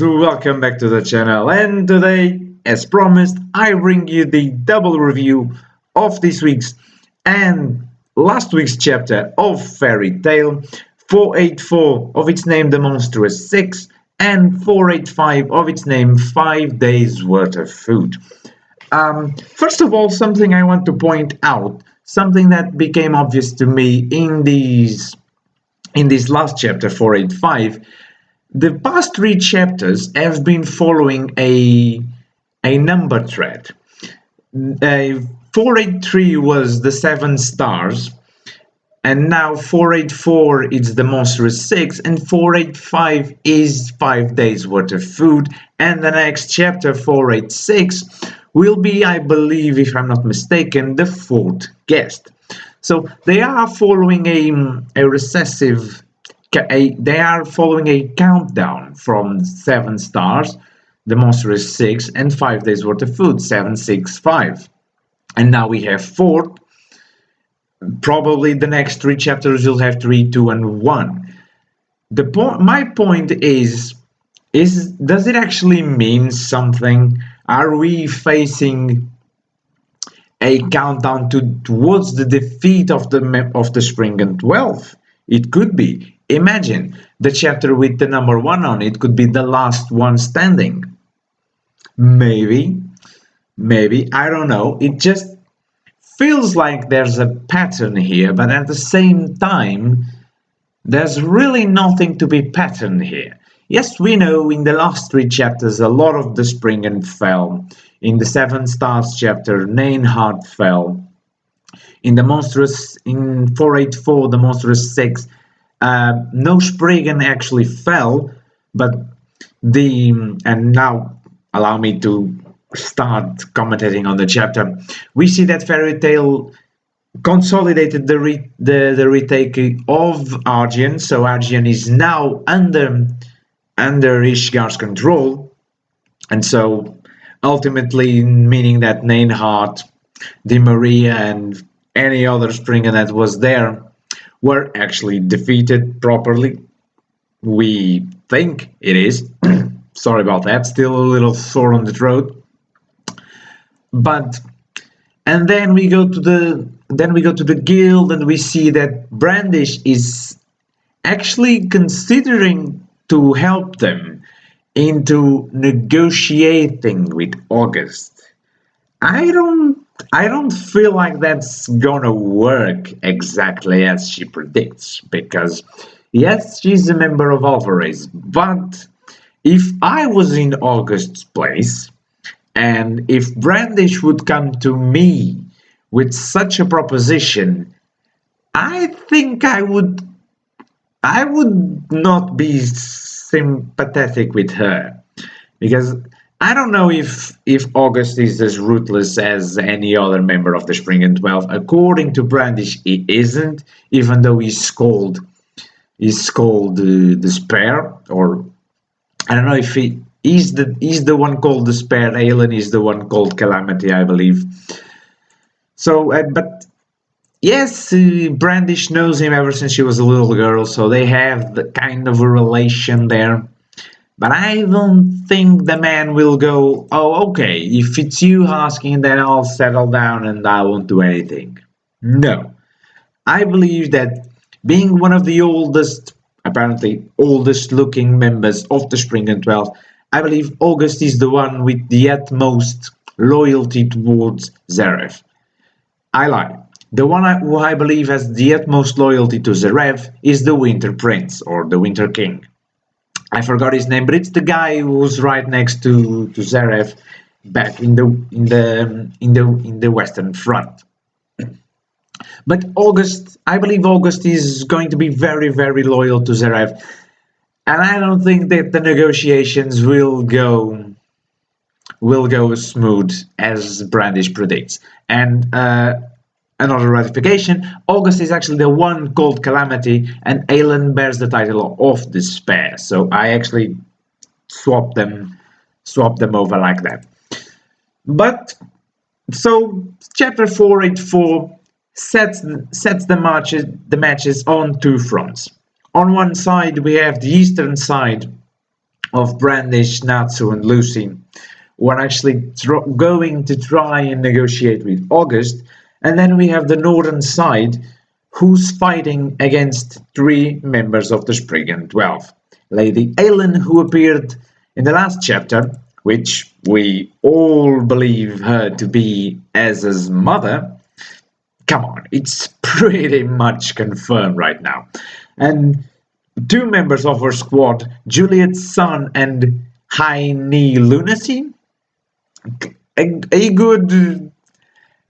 Welcome back to the channel, and today, as promised, I bring you the double review of this week's and last week's chapter of Fairy Tale 484 of its name The Monstrous Six and 485 of its name 5 Days Worth of Food. First of all, something I want to point out, something that became obvious to me in this last chapter 485. The past three chapters have been following a number thread. 483 was the 7 stars, and now 484 is the monstrous 6, and 485 is 5 days worth of food, and the next chapter 486 will be, I believe, if I'm not mistaken, the fourth guest. So they are following a recessive. They are following a countdown from 7 stars, the monstrous 6, and 5 days worth of food, 765. And now we have 4. Probably the next 3 chapters will have 3, 2, and 1. My point is does it actually mean something? Are we facing a countdown towards the defeat of the Spring and 12? It could be. Imagine the chapter with the number 1 on it could be the last one standing. Maybe, I don't know. It just feels like there's a pattern here, but at the same time, there's really nothing to be patterned here. Yes, we know in the last 3 chapters a lot of the Springen fell. In the 7 stars chapter, Neinhard fell. In 484, the monstrous 6, no Spriggan actually fell, but and now allow me to start commentating on the chapter. We see that Fairy Tale consolidated the retake of Argian, so Argian is now under Ishgar's control, and so ultimately meaning that Neinhard, Di Maria, and any other Springer that was there were actually defeated properly. We think it is. Sorry about that, still a little sore on the throat. And then we go to the guild, and we see that Brandish is actually considering to help them into negotiating with August. I don't feel like that's gonna work exactly as she predicts, because yes, she's a member of Alvarez, but if I was in August's place, and if Brandish would come to me with such a proposition, I think I would not be sympathetic with her, because I don't know if August is as ruthless as any other member of the Spring and 12. According to Brandish, he isn't, even though he's called Despair, or I don't know if he's the one called Despair. Aelin is the one called Calamity, I believe. So, but yes, Brandish knows him ever since she was a little girl, so they have the kind of a relation there. But I don't think the man will go, oh, okay, if it's you asking, then I'll settle down and I won't do anything. No. I believe that being one of the apparently oldest looking members of the Spring and 12, I believe August is the one with the utmost loyalty towards Zareth. I lie. The one who I believe has the utmost loyalty to Zareth is the Winter Prince, or the Winter King. I forgot his name, but it's the guy who's right next to Zareth back in the Western Front. But August, I believe August is going to be very, very loyal to Zareth, and I don't think that the negotiations will go smooth as Brandish predicts. And another ratification, August is actually the one called Calamity, and Aelin bears the title of Despair. So I actually swap them over like that. But so chapter 484 sets the matches on 2 fronts. On one side we have the eastern side of Brandish, Natsu, and Lucy were actually going to try and negotiate with August. And then we have the northern side, who's fighting against three members of the Spriggan 12. Lady Aelin, who appeared in the last chapter, which we all believe her to be Ezra's mother. Come on, it's pretty much confirmed right now. And two members of her squad, Juliet's son and High Knee Lunacy, a good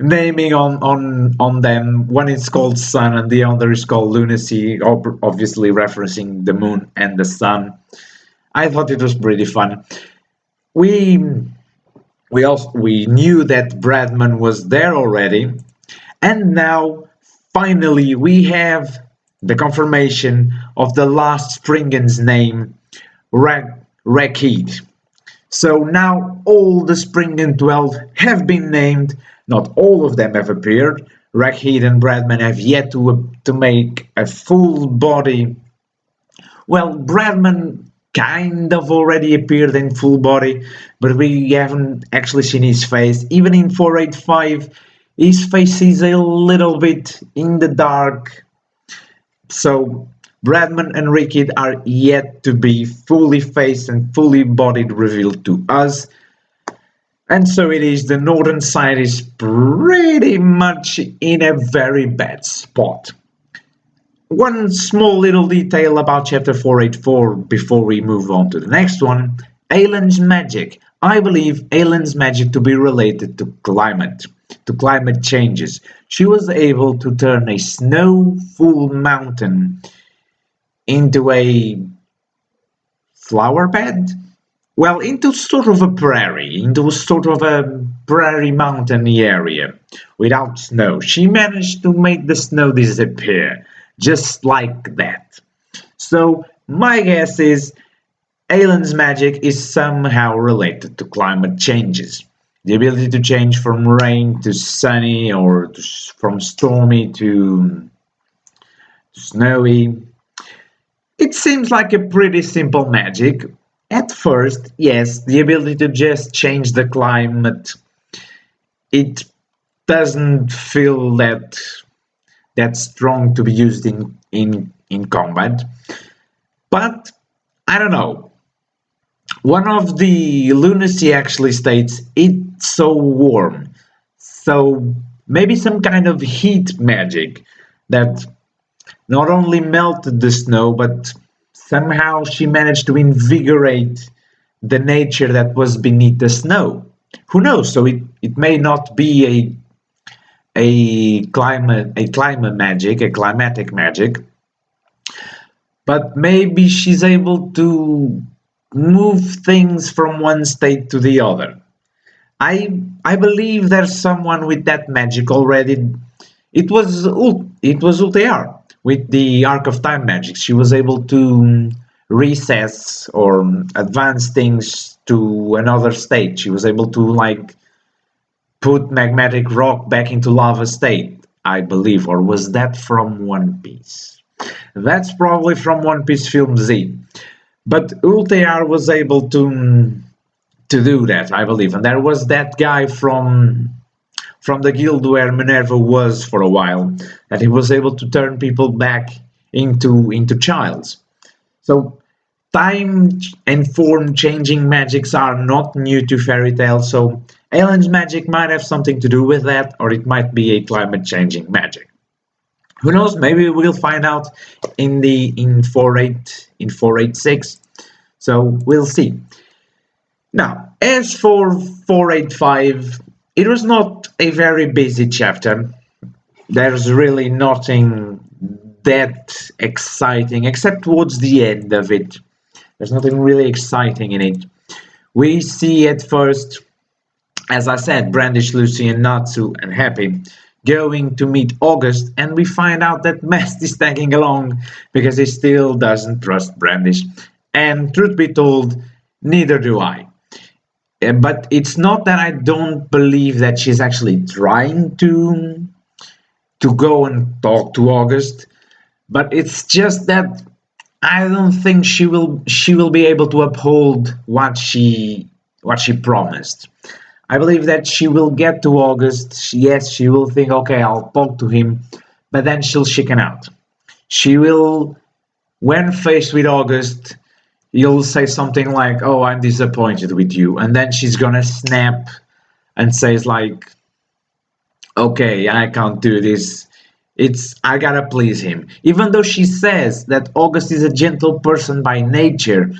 naming on them. One is called Sun and the other is called Lunacy, obviously referencing the moon and the sun. I thought it was pretty fun. We we knew that Bradman was there already, and now finally we have the confirmation of the last Springan's name, Rakid. So now all the Springan 12 have been named. Not all of them have appeared. Rakid and Bradman have yet to make a full body. Well, Bradman kind of already appeared in full body, but we haven't actually seen his face. Even in 485, his face is a little bit in the dark. So Bradman and Rickid are yet to be fully faced and fully bodied revealed to us. And so it is, the northern side is pretty much in a very bad spot. One small little detail about chapter 484 before we move on to the next one. Aelin's magic. I believe Aelin's magic to be related to climate changes. She was able to turn a snow-full mountain into a flower bed? Well, into sort of a prairie, into sort of a prairie mountainy area without snow. She managed to make the snow disappear, just like that. So my guess is Aelin's magic is somehow related to climate changes. The ability to change from rain to sunny or from stormy to snowy. It seems like a pretty simple magic. At first, yes, the ability to just change the climate, it doesn't feel that strong to be used in combat. But I don't know. One of the lunacy actually states it's so warm. So maybe some kind of heat magic that not only melted the snow, but somehow she managed to invigorate the nature that was beneath the snow. Who knows? So it may not be a climate magic, a climatic magic, but maybe she's able to move things from one state to the other. I believe there's someone with that magic already. It was Ultear with the Arc of Time magic. She was able to recess or advance things to another state. She was able to like put magmatic rock back into lava state, I believe, or was that from One Piece? That's probably from One Piece Film Z. But Ultear was able to do that, I believe. And there was that guy from the guild where Minerva was for a while, that he was able to turn people back into childs. So time and form changing magics are not new to fairy tale, so Aelin's magic might have something to do with that, or it might be a climate changing magic. Who knows? Maybe we'll find out in 486. So we'll see. Now, as for 485, it was not a very busy chapter. There's really nothing that exciting, except towards the end of it. There's nothing really exciting in it. We see at first, as I said, Brandish, Lucy, and Natsu and Happy going to meet August, and we find out that Mast is tagging along because he still doesn't trust Brandish. And truth be told, neither do I. But it's not that I don't believe that she's actually trying to go and talk to August, but it's just that I don't think she will be able to uphold what she promised. I believe that she will get to August. Yes, she will think, okay, I'll talk to him, but then she'll chicken out. She will, when faced with August, you'll say something like, "Oh, I'm disappointed with you," and then she's gonna snap and says like, "Okay, I can't do this. I gotta please him." Even though she says that August is a gentle person by nature,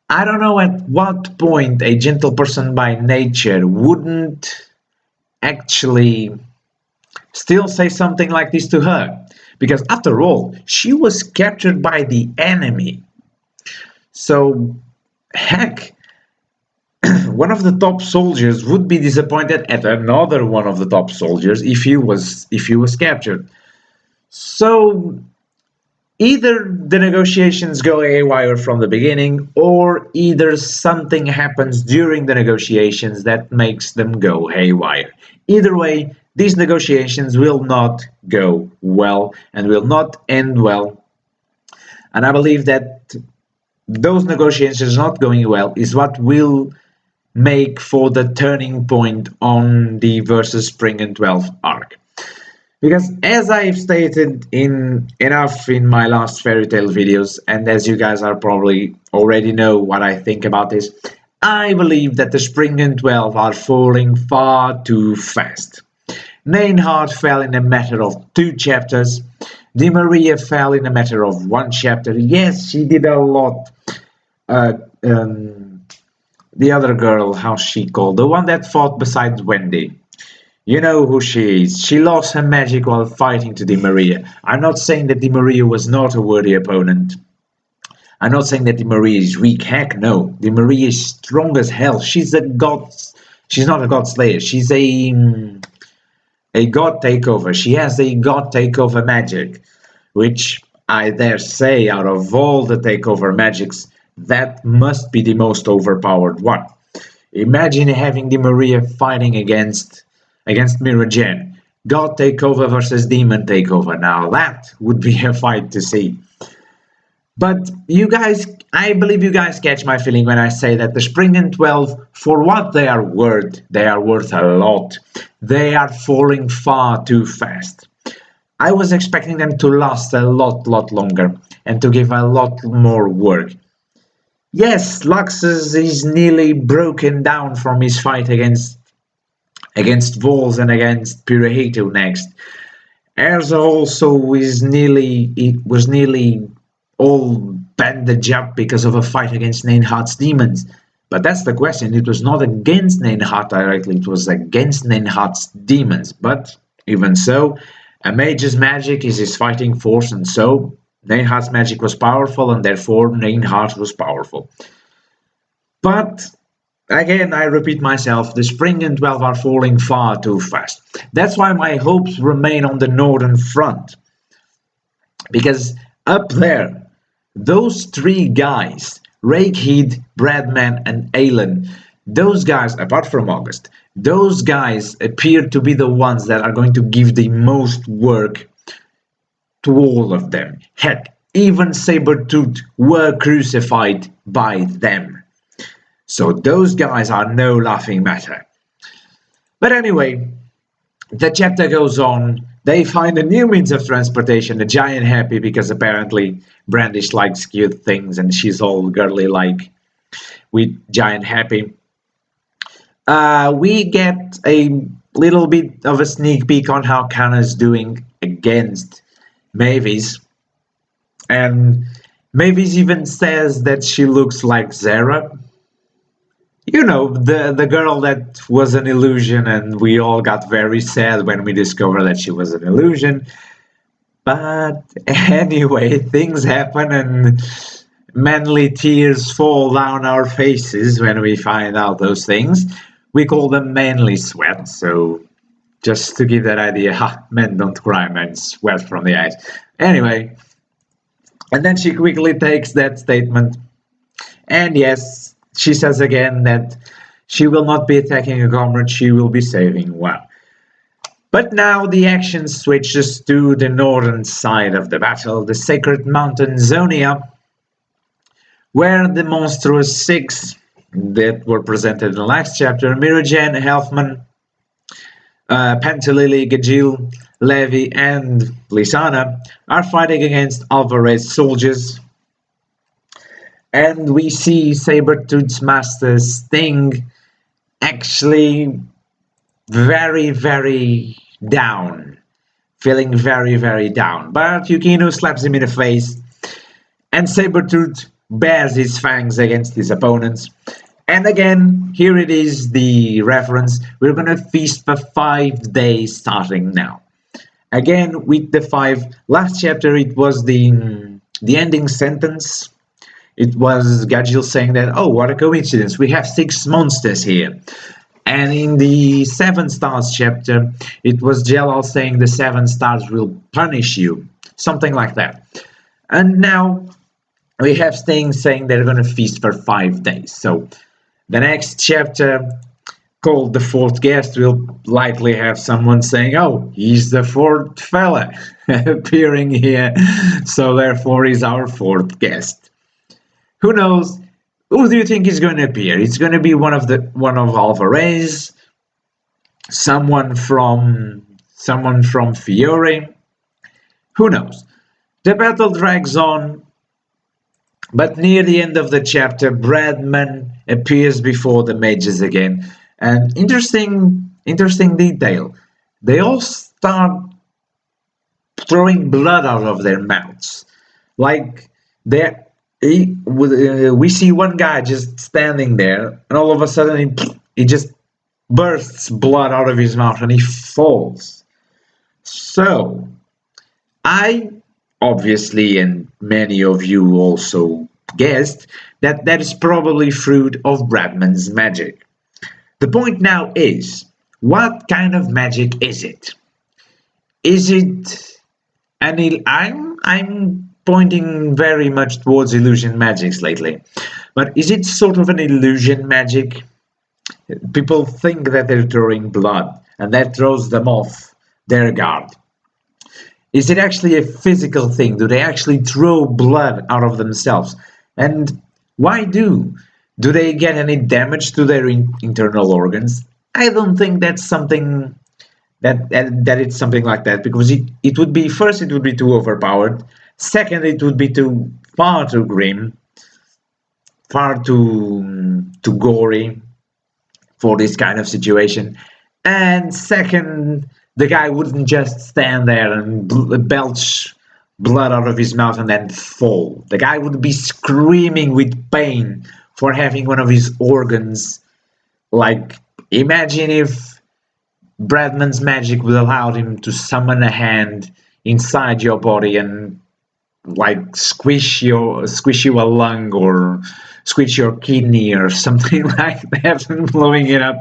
I don't know at what point a gentle person by nature wouldn't actually still say something like this to her. Because after all, she was captured by the enemy. So, heck, one of the top soldiers would be disappointed at another one of the top soldiers if he was captured. So either the negotiations go haywire from the beginning, or either something happens during the negotiations that makes them go haywire. Either way, these negotiations will not go well and will not end well. And I believe that those negotiations not going well is what will make for the turning point on the versus Spring and 12 arc. Because as I've stated in my last fairy tale videos, and as you guys are probably already know what I think about this, I believe that the Spring and 12 are falling far too fast. Nainhart fell in a matter of 2 chapters. Di Maria fell in a matter of 1 chapter. Yes, she did a lot. Uh, um, the other girl, how's she called? The one that fought beside Wendy. You know who she is. She lost her magic while fighting to Di Maria. I'm not saying that Di Maria was not a worthy opponent. I'm not saying that Di Maria is weak. Heck no. Di Maria is strong as hell. She's a god. She's not a god slayer. She's a god takeover. She has a god takeover magic, which I dare say, out of all the takeover magics, that must be the most overpowered one. Imagine having Di Maria fighting against Miragen. God takeover versus demon takeover. Now that would be a fight to see. But you guys, I believe you guys catch my feeling when I say that the Spring and 12, for what they are worth a lot. They are falling far too fast. I was expecting them to last a lot longer and to give a lot more work. Yes, Luxus is nearly broken down from his fight against Vols and against Purahito next. Heirs also was nearly all bandaged up because of a fight against Nainhart's demons. But that's the question. It was not against Nainhart directly, it was against Nainhart's demons. But even so, a mage's magic is his fighting force, and so Nainhart's magic was powerful, and therefore Nainhart was powerful. But again, I repeat myself, the Spring and 12 are falling far too fast. That's why my hopes remain on the Northern front. Because up there, those 3 guys, Rakeheed, Bradman, and Alan, those guys, apart from August, those guys appear to be the ones that are going to give the most work to all of them. Heck, even Sabretooth were crucified by them. So those guys are no laughing matter. But anyway, the chapter goes on. They find a new means of transportation, a giant happy, because apparently Brandish likes cute things and she's all girly like with giant happy. We get a little bit of a sneak peek on how Kanna's doing against Mavis. And Mavis even says that she looks like Zara. You know, the girl that was an illusion, and we all got very sad when we discovered that she was an illusion. But anyway, things happen and manly tears fall down our faces when we find out those things. We call them manly sweat, so just to give that idea, men don't cry, men sweat from the eyes. Anyway, and then she quickly takes that statement, and yes, she says again that she will not be attacking a comrade, she will be saving one. But now the action switches to the northern side of the battle, the sacred mountain Zonia, where the monstrous six that were presented in the last chapter, Miragen, Helfman, Pentalili, Gajil, Levi, and Lysana, are fighting against Alvarez soldiers. And we see Sabertooth's master Sting actually very, very down. Feeling very, very down. But Yukino slaps him in the face, and Sabertooth bares his fangs against his opponents. And again, here it is, the reference. We're gonna feast for 5 days starting now. Again, with the 5. Last chapter, it was the ending sentence. It was Gajil saying that, oh, what a coincidence, we have 6 monsters here. And in the 7 stars chapter, it was Jalal saying the 7 stars will punish you. Something like that. And now we have Sting saying they're going to feast for 5 days. So the next chapter, called The Fourth Guest, will likely have someone saying, oh, he's the 4th fella appearing here. So therefore he's our 4th guest. Who knows? Who do you think is going to appear? It's going to be one of Alvarez, someone from Fiore. Who knows? The battle drags on, but near the end of the chapter, Bradman appears before the mages again. And interesting detail. They all start throwing blood out of their mouths, like they're. We see one guy just standing there, and all of a sudden he just bursts blood out of his mouth and he falls. So, I obviously, and many of you also guessed, that that is probably fruit of Bradmans magic. The point now is, what kind of magic is it? Is it I'm pointing very much towards illusion magics lately. But is it sort of an illusion magic? People think that they're throwing blood, and that throws them off their guard. Is it actually a physical thing? Do they actually throw blood out of themselves? And why do? Do they get any damage to their internal organs? I don't think that's something that it's something like that, because it would be, first, it would be too overpowered. Second, it would be far too grim, far too gory for this kind of situation. And second, the guy wouldn't just stand there and belch blood out of his mouth and then fall. The guy would be screaming with pain for having one of his organs. Like, imagine if Bradmans Magic would allow him to summon a hand inside your body and like squish you a lung or squish your kidney or something like that and blowing it up.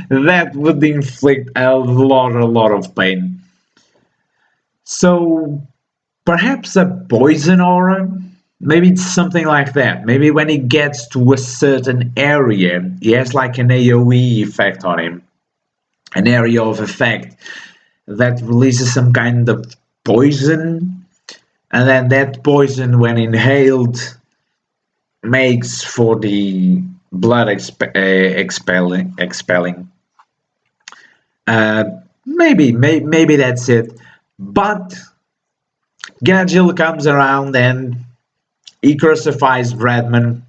That would inflict a lot of pain. So perhaps a poison aura? Maybe it's something like that. Maybe when he gets to a certain area, he has like an AoE effect on him. An area of effect that releases some kind of poison. And then that poison, when inhaled, makes for the blood expelling. Maybe that's it. But Gadgil comes around and he crucifies Bradman.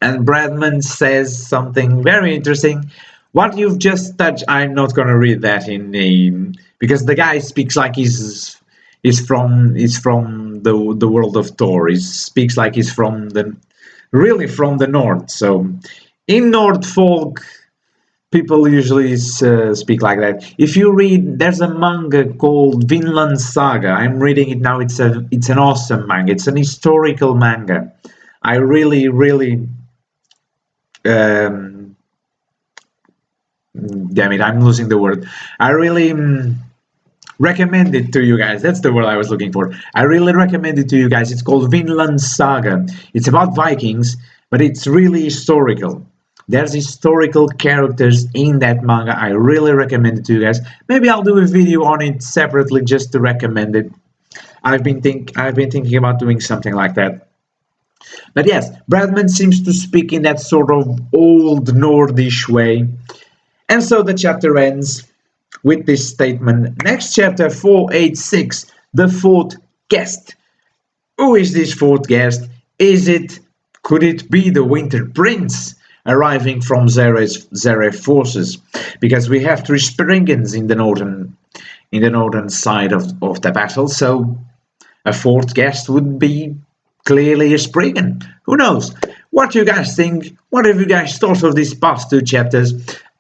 And Bradman says something very interesting. What you've just touched, I'm not going to read that because the guy speaks like he's from the world of Thor. He speaks like he's from the north. So in North folk, people usually speak like that. If you read, there's a manga called Vinland Saga. I'm reading it now. It's an awesome manga. It's an historical manga. I really damn it, I'm losing the word. I really recommend it to you guys. That's the word I was looking for. I really recommend it to you guys. It's called Vinland Saga. It's about Vikings, but it's really historical. There's historical characters in that manga. I really recommend it to you guys. Maybe I'll do a video on it separately just to recommend it. I've been thinking about doing something like that. But yes, Bradman seems to speak in that sort of old Nordish way. And so the chapter ends with this statement. Next chapter 486, the fourth guest. Who is this fourth guest? Could it be the Winter Prince arriving from Zere's forces? Because we have three Springans in the northern side of the battle, so a fourth guest would be clearly a Springan. Who knows? What do you guys think? What have you guys thought of these past two chapters?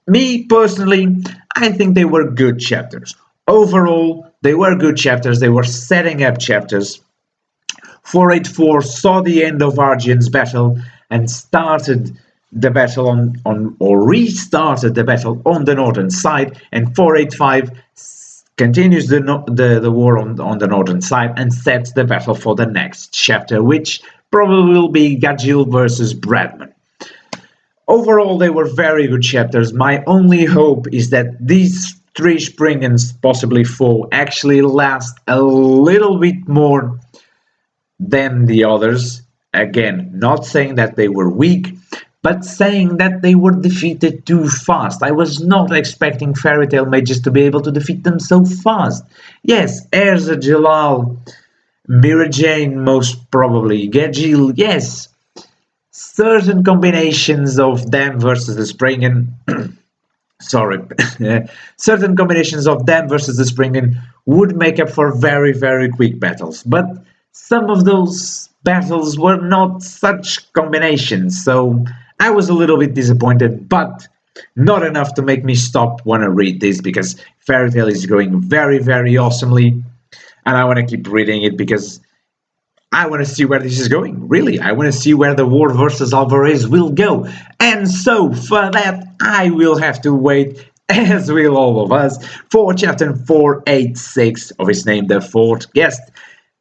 Me, personally, I think they were good chapters. Overall, they were good chapters. They were setting up chapters. 484 saw the end of Arjun's battle and started the battle or restarted the battle on the northern side, and 485 continues the war on the northern side and sets the battle for the next chapter, which probably will be Gajil versus Bradman. Overall, they were very good chapters. My only hope is that these three Springans, possibly four, actually last a little bit more than the others. Again, not saying that they were weak, but saying that they were defeated too fast. I was not expecting Fairy Tail mages to be able to defeat them so fast. Yes, Erza, Jalal, Mira Jane, most probably, Gajil, yes. Certain combinations of them versus the Springan, certain combinations of them versus the Springan would make up for very, very quick battles. But some of those battles were not such combinations, so I was a little bit disappointed, but not enough to make me stop want to read this, because Fairy Tail is going very, very awesomely, and I want to keep reading it because I want to see where this is going. Really, I want to see where the war versus Alvarez will go. And so, for that, I will have to wait, as will all of us, for chapter 486 of its name, The Fourth Guest.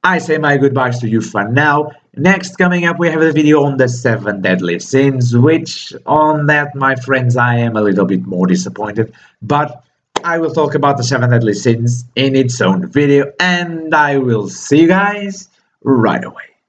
I say my goodbyes to you for now. Next, coming up, we have a video on the 7 deadly sins, which, on that, my friends, I am a little bit more disappointed. But I will talk about the 7 deadly sins in its own video, and I will see you guys right away.